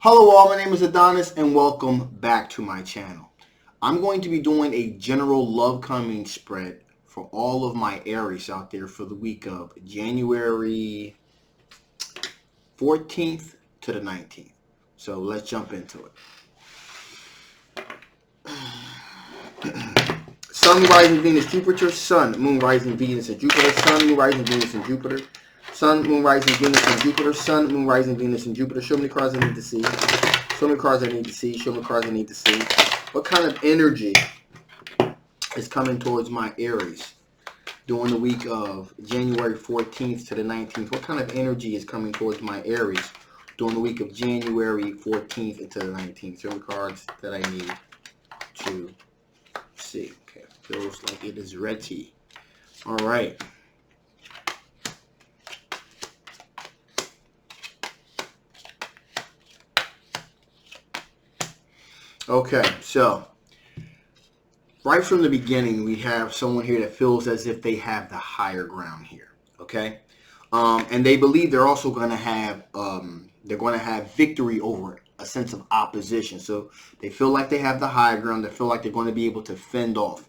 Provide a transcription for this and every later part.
Hello all, my name is Adonis and welcome back to my channel. I'm going to be doing a general love coming spread for all of my Aries out there for the week of January 14th to the 19th. So let's jump into it. Sun, Moon, Rising, Venus, Jupiter. Sun, Moon, Rising, Venus, and Jupiter. Sun, Moon, Rising, Venus, and Jupiter. Sun, Moon, Rising, Venus, and Jupiter. Sun, Moon, Rising, Venus, and Jupiter. Show me the cards I need to see. Show me the cards I need to see. Show me the cards I need to see. What kind of energy is coming towards my Aries during the week of January 14th to the 19th? What kind of energy is coming towards my Aries during the week of January 14th into the 19th? Show me the cards that I need to see. Okay, feels like it is ready. All right. Okay, so right from the beginning, we have someone here that feels as if they have the higher ground here. Okay, and they believe they're also going to have victory over a sense of opposition. So they feel like they have the higher ground. They feel like they're going to be able to fend off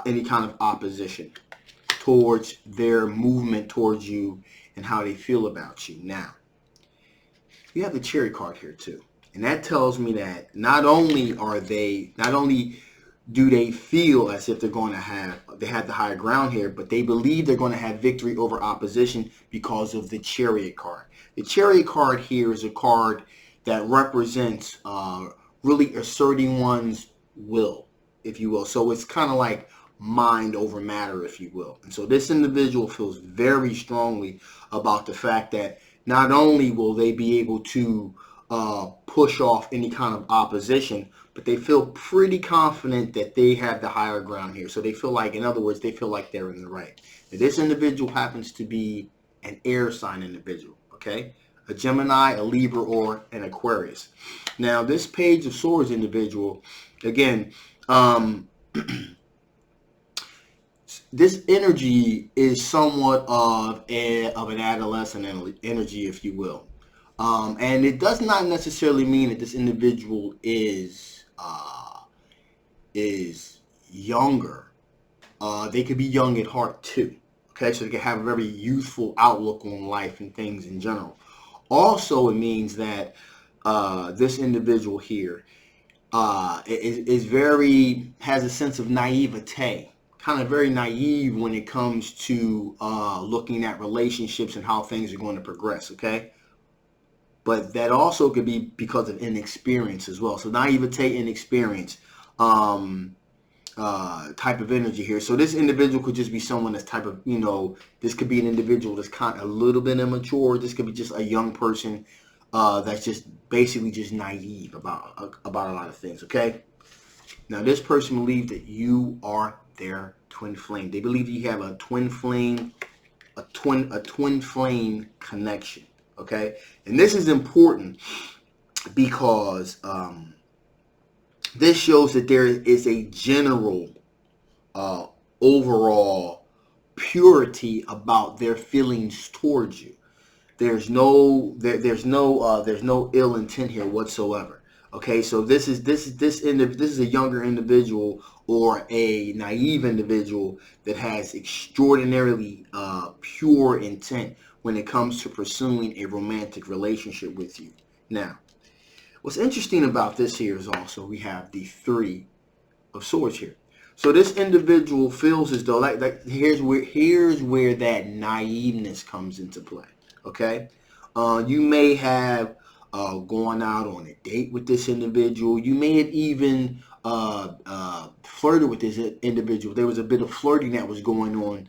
any kind of opposition towards their movement towards you and how they feel about you. Now, we have the Chariot card here too. And that tells me that not only do they feel as if they have the higher ground here, but they believe they're going to have victory over opposition because of the Chariot card. The Chariot card here is a card that represents really asserting one's will, if you will. So it's kind of like mind over matter, if you will. And so this individual feels very strongly about the fact that not only will they be able to push off any kind of opposition, but they feel pretty confident that they have the higher ground here. So they feel like, in other words, they feel like they're in the right. Now, this individual happens to be an air sign individual, okay? A Gemini, a Libra, or an Aquarius. Now, this Page of Swords individual, again, this energy is somewhat of an adolescent energy, if you will. And it does not necessarily mean that this individual is younger. They could be young at heart too. Okay, so they can have a very youthful outlook on life and things in general. Also, it means that this individual here has a sense of naivete, kind of very naive when it comes to looking at relationships and how things are going to progress. Okay. But that also could be because of inexperience as well. So naivete, inexperience type of energy here. So this individual could just be someone that's type of, this could be an individual that's kind of a little bit immature. This could be just a young person that's just basically just naive about a lot of things, okay? Now, this person believes that you are their twin flame. They believe you have a twin flame, a twin flame connection. Okay, and this is important because this shows that there is a general overall purity about their feelings towards you. There's no ill intent here whatsoever. Okay, so this is a younger individual or a naive individual that has extraordinarily pure intent when it comes to pursuing a romantic relationship with you. Now, what's interesting about this here is also we have the Three of Swords here. So this individual feels as though here's where that naiveness comes into play. Okay, you may have gone out on a date with this individual. You may have even flirted with this individual. There was a bit of flirting that was going on,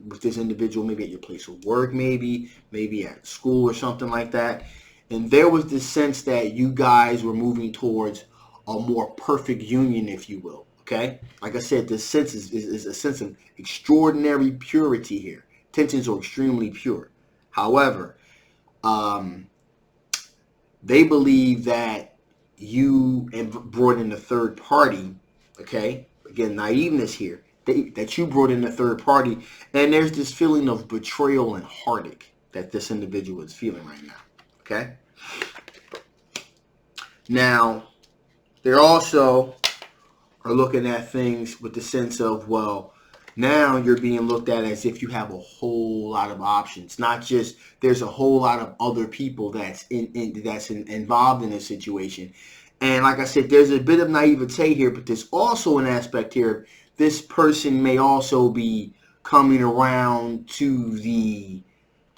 with this individual, maybe at your place of work, maybe at school or something like that. And there was this sense that you guys were moving towards a more perfect union, if you will. Okay, like I said, this sense is a sense of extraordinary purity here. Tensions are extremely pure. However, they believe that you brought in a third party. Okay, again, naiveness here. That you brought in a third party, and there's this feeling of betrayal and heartache that this individual is feeling right now. Okay, Now, they also are looking at things with the sense of, well, now you're being looked at as if you have a whole lot of options. Not just there's a whole lot of other people that's involved in this situation. And like I said, there's a bit of naivete here, but there's also an aspect here. This person may also be coming around to the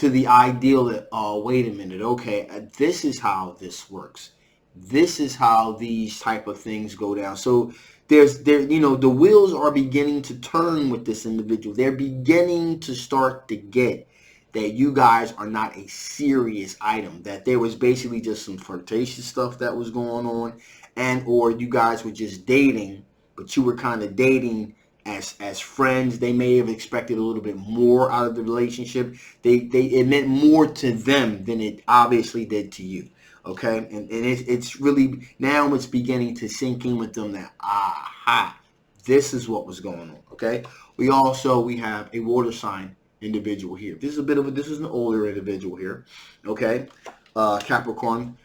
ideal that, oh, wait a minute, okay, this is how this works. This is how these type of things go down. So the wheels are beginning to turn with this individual. They're beginning to start to get that you guys are not a serious item, that there was basically just some flirtatious stuff that was going on, and or you guys were just dating, but you were kind of dating as friends. They may have expected a little bit more out of the relationship. It meant more to them than it obviously did to you. Okay, and it's really, now it's beginning to sink in with them that, aha, this is what was going on. Okay, we have a water sign individual here. This is an older individual here. Okay, Capricorn,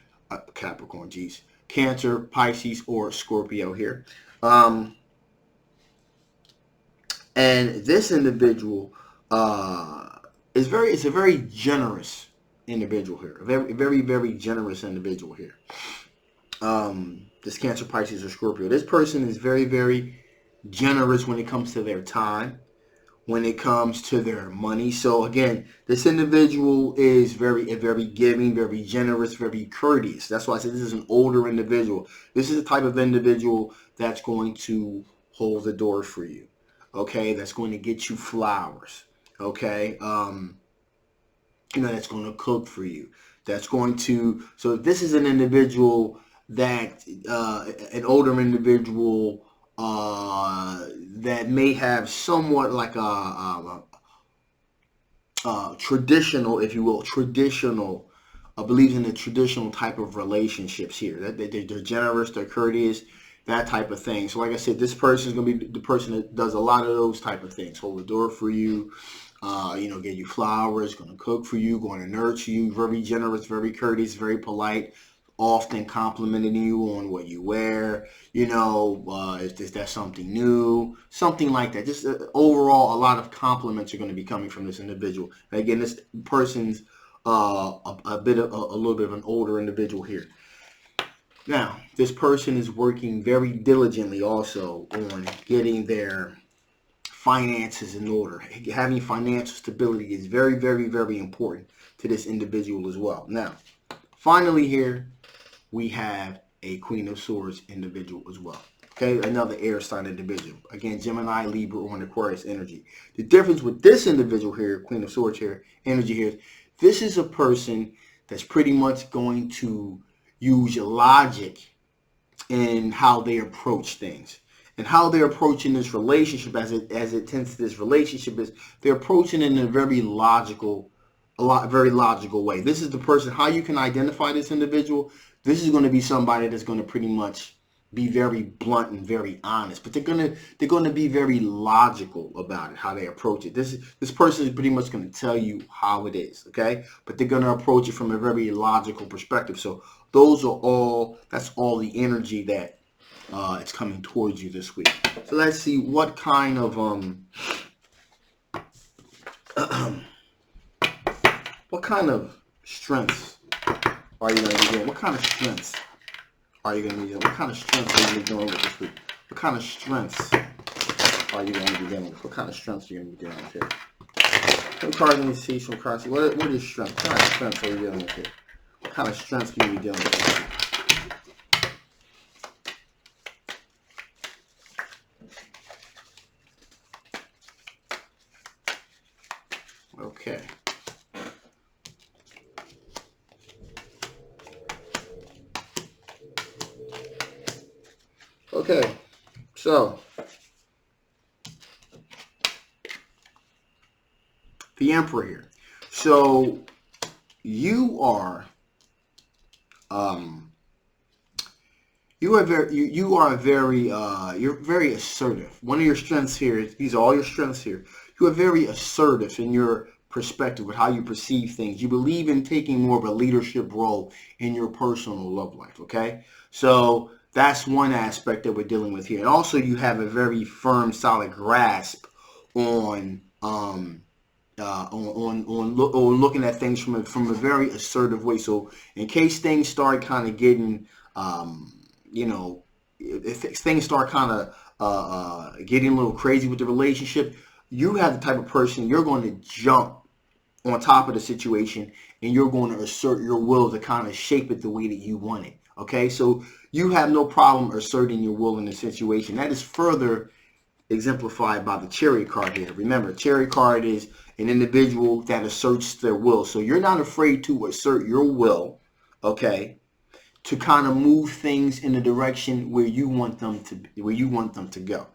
geez, Cancer, Pisces, or Scorpio here. And this individual is a very generous individual here. A very, very, very generous individual here. This Cancer, Pisces, or Scorpio. This person is very, very generous when it comes to their time, when it comes to their money. So again, this individual is very giving, very generous, very courteous. That's why I said this is an older individual. This is the type of individual that's going to hold the door for you. Okay, that's going to get you flowers. Okay, that's going to cook for you. That's going to, so if this is an individual that, an older individual that may have somewhat like a traditional, if you will, believes in the traditional type of relationships here. They're generous, they're courteous, that type of thing. So like I said, this person is going to be the person that does a lot of those type of things. Hold the door for you, get you flowers, going to cook for you, going to nurture you, very generous, very courteous, very polite, often complimenting you on what you wear, if that's something new, something like that. Just overall, a lot of compliments are going to be coming from this individual. And again, this person's a little bit of an older individual here. Now, this person is working very diligently also on getting their finances in order. Having financial stability is very, very, very important to this individual as well. Now, finally here, we have a Queen of Swords individual as well. Okay, another air sign individual. Again, Gemini, Libra, or an Aquarius energy. The difference with this individual here, Queen of Swords here, energy here, this is a person that's pretty much going to use logic in how they approach things. And how they're approaching this relationship as it tends to this relationship is they're approaching it in a very logical way. This is the person, how you can identify this individual. This is going to be somebody that's going to pretty much be very blunt and very honest, but they're going to be very logical about it, how they approach it. This person is pretty much going to tell you how it is, okay? But they're going to approach it from a very logical perspective. So that's all the energy that it's coming towards you this week. So let's see what kind of strengths are you going to be doing? What kind of strengths are you going to be doing? What kind of strengths are you going to be dealing with this week? What kind of strengths are you going to be dealing with? What kind of strengths are you going to be dealing with here? Some cards let me see, some cards. What is strength? What kind of strengths are you dealing with here? What kind of strengths are you dealing with this week? Okay. Okay, so the Emperor here. So you are you're very assertive. One of your strengths here, these are all your strengths here. You are very assertive in your perspective, with how you perceive things. You believe in taking more of a leadership role in your personal love life, okay? So that's one aspect that we're dealing with here. And also you have a very firm, solid grasp on looking at things from a very assertive way. So in case things start kind of getting, you know, if things start kind of getting a little crazy with the relationship, you have the type of person, you're going to jump on top of the situation and you're going to assert your will to kind of shape it the way that you want it. Okay, so you have no problem asserting your will in the situation. That is further exemplified by the Chariot card here. Remember, Chariot card is an individual that asserts their will. So you're not afraid to assert your will, okay, to kind of move things in the direction where you want them to go.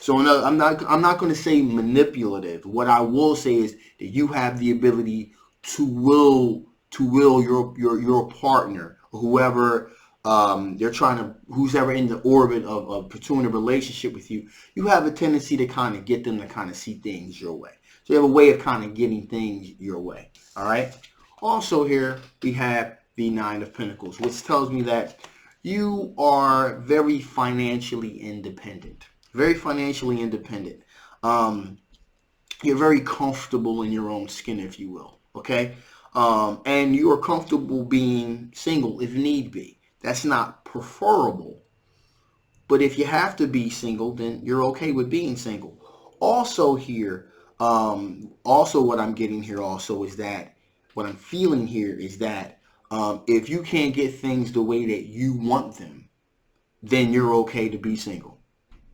So I'm not going to say manipulative. What I will say is that you have the ability to will your partner, or whoever who's ever in the orbit of pursuing a relationship with you. You have a tendency to kind of get them to kind of see things your way. So you have a way of kind of getting things your way. All right. Also here we have the Nine of Pentacles, which tells me that you are very financially independent. Very financially independent. You're very comfortable in your own skin, if you will. Okay. And you are comfortable being single if need be. That's not preferable. But if you have to be single, then you're okay with being single. Also here, also what I'm getting here also is that, what I'm feeling here is that if you can't get things the way that you want them, then you're okay to be single.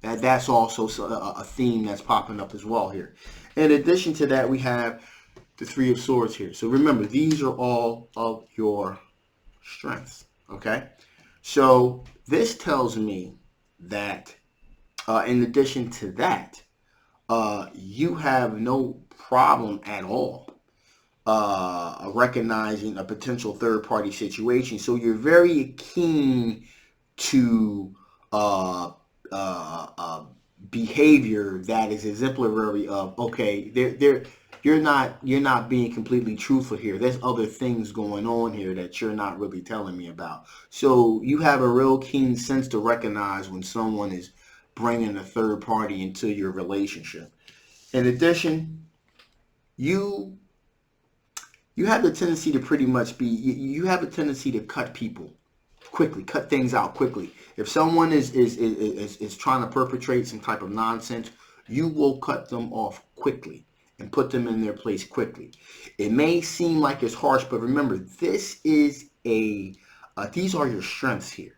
That's also a theme that's popping up as well here. In addition to that, we have the Three of Swords here. So remember, these are all of your strengths, okay? So this tells me that in addition to that, you have no problem at all recognizing a potential third-party situation. So you're very keen to behavior that is exemplary of, okay, you're not being completely truthful here. There's other things going on here that you're not really telling me about. So you have a real keen sense to recognize when someone is bringing a third party into your relationship. In addition, you have the tendency to pretty much be, you have a tendency to cut people quickly, cut things out quickly. If someone is trying to perpetrate some type of nonsense, you will cut them off quickly and put them in their place quickly. It may seem like it's harsh, but remember, this is these are your strengths here.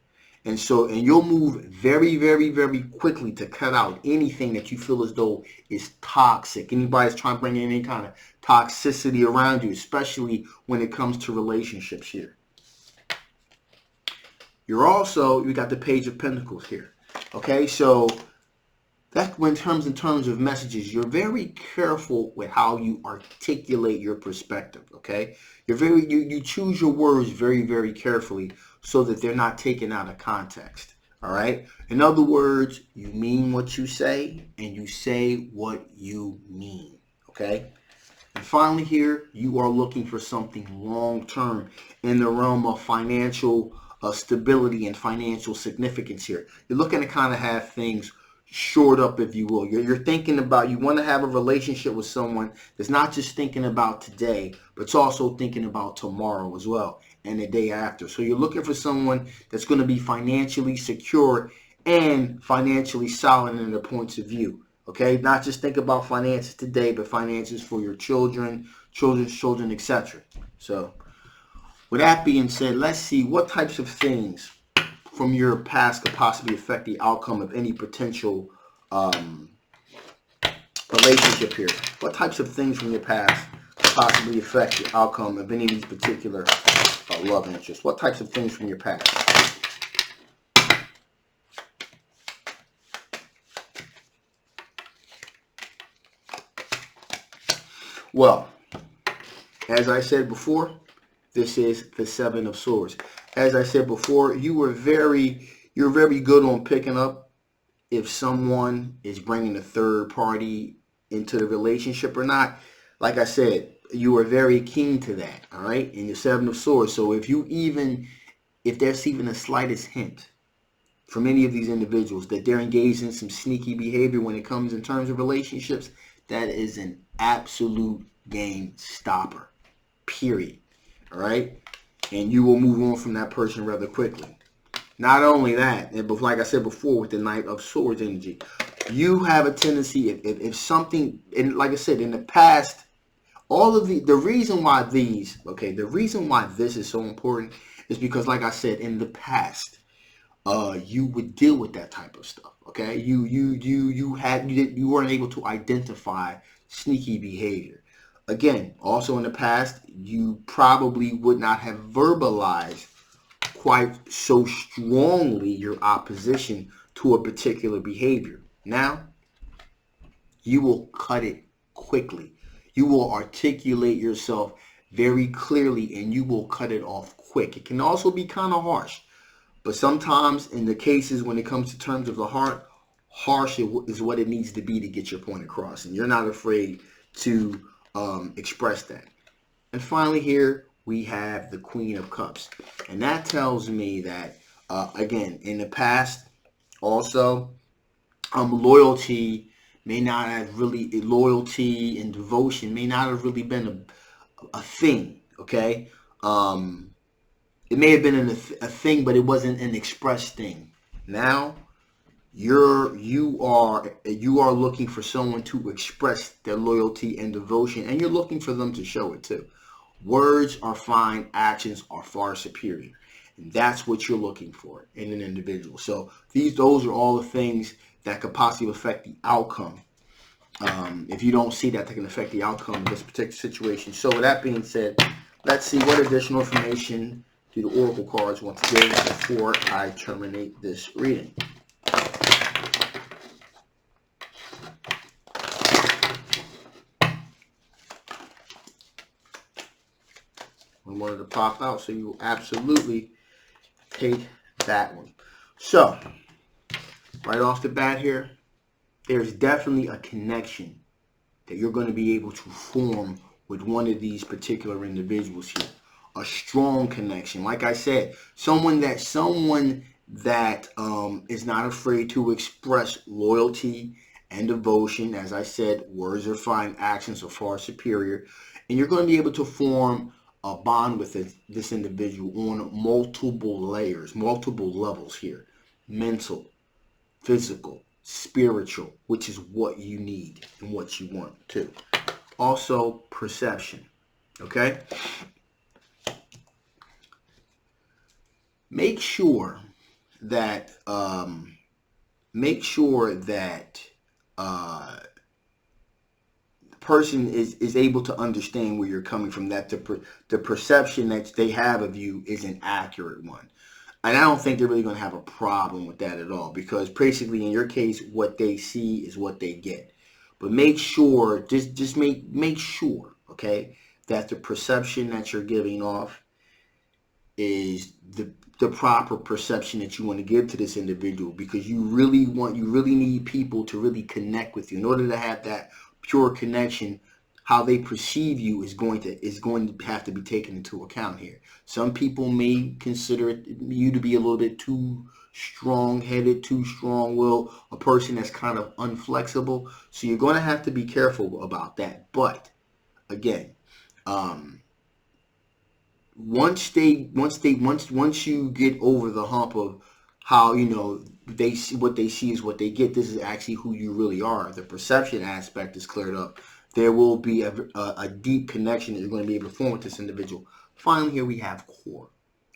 And you'll move very, very, very quickly to cut out anything that you feel as though is toxic. Anybody's trying to bring in any kind of toxicity around you, especially when it comes to relationships here. You got the Page of Pentacles here. Okay, so that's when in terms of messages, you're very careful with how you articulate your perspective. Okay, you choose your words very, very carefully so that they're not taken out of context. All right. In other words, you mean what you say and you say what you mean. Okay. And finally here, you are looking for something long-term in the realm of financial stability and financial significance here. You're looking to kind of have things shored up, if you will. You're thinking about, you want to have a relationship with someone that's not just thinking about today, but it's also thinking about tomorrow as well and the day after. So you're looking for someone that's going to be financially secure and financially solid in their points of view. Okay, not just think about finances today, but finances for your children, children's children, etc. So with that being said, let's see what types of things from your past could possibly affect the outcome of any potential relationship here. What types of things from your past could possibly affect the outcome of any of these particular love interests? What types of things from your past? Well, as I said before, this is the Seven of Swords. As I said before, you're very good on picking up if someone is bringing a third party into the relationship or not. Like I said, you are very keen to that, all right? And your Seven of Swords. So if there's even the slightest hint from any of these individuals that they're engaged in some sneaky behavior when it comes in terms of relationships, that is an absolute game stopper, period, all right? And you will move on from that person rather quickly. Not only that, and like I said before with the Knight of Swords energy, you have a tendency, if something, and like I said, in the past, all of the reason why the reason why this is so important is because, like I said, in the past, you would deal with that type of stuff. Okay, you weren't able to identify sneaky behavior. Again, also in the past, you probably would not have verbalized quite so strongly your opposition to a particular behavior. Now, you will cut it quickly. You will articulate yourself very clearly and you will cut it off quick. It can also be kind of harsh, but sometimes in the cases when it comes to terms of the heart, harsh is what it needs to be to get your point across, and you're not afraid to express that. And finally here we have the Queen of Cups, and that tells me that again, in the past also, loyalty may not have really, loyalty and devotion may not have really been a thing. Okay, it may have been a thing, but it wasn't an expressed thing. Now you are looking for someone to express their loyalty and devotion, and you're looking for them to show it too. Words are fine, actions are far superior, and that's what you're looking for in an individual. So those are all the things that could possibly affect the outcome. If you don't see that, they can affect the outcome of this particular situation. So with that being said, let's see what additional information do the Oracle cards want to give before I terminate this reading. I wanted to pop out, so you will absolutely take that one. So, right off the bat here, there's definitely a connection that you're going to be able to form with one of these particular individuals here. A strong connection. Like I said, someone that is not afraid to express loyalty and devotion. As I said, words are fine, actions are far superior. And you're going to be able to form a bond with this individual on multiple layers, multiple levels here. Mental, physical, spiritual, which is what you need and what you want too. Also, perception. Okay? Make sure that the person is able to understand where you're coming from, that the perception that they have of you is an accurate one. And I don't think they're really going to have a problem with that at all, because basically in your case, what they see is what they get. But make sure, just make sure, okay, that the perception that you're giving off is the proper perception that you want to give to this individual, because you really need people to really connect with you. In order to have that pure connection, how they perceive you is going to have to be taken into account here. Some people may consider you to be a little bit too strong-headed, too strong-willed, a person that's kind of unflexible. So you're going to have to be careful about that. But again, once you get over the hump of how, they see what they see is what they get, this is actually who you really are, the perception aspect is cleared up, there will be a deep connection that you're going to be able to form with this individual. Finally, here we have core.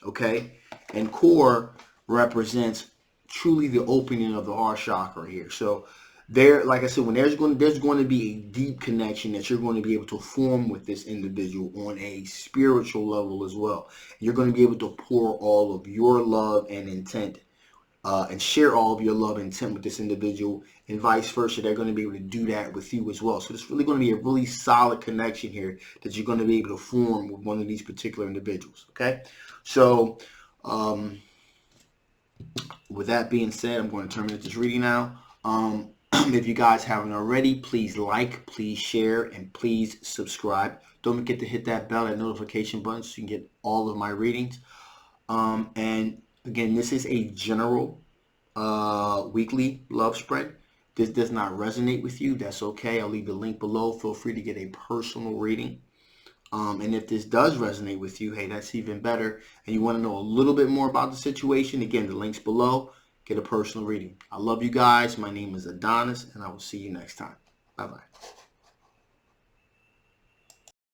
Okay? And core represents truly the opening of the heart chakra here. So there, like I said, when there's going to be a deep connection that you're going to be able to form with this individual on a spiritual level as well. You're going to be able to pour all of your love and intent and share all of your love and intent with this individual, and vice versa. They're going to be able to do that with you as well. So it's really going to be a really solid connection here that you're going to be able to form with one of these particular individuals. Okay, so with that being said, I'm going to terminate this reading now. If you guys haven't already, please like, please share, and please subscribe Don't forget to hit that bell, that notification button, so you can get all of my readings. And again, this is a general weekly love spread. This does not resonate with you. That's okay. I'll leave the link below. Feel free to get a personal reading. And if this does resonate with you, hey, that's even better. And you want to know a little bit more about the situation, again, the link's below. Get a personal reading. I love you guys. My name is Adonis, and I will see you next time. Bye-bye.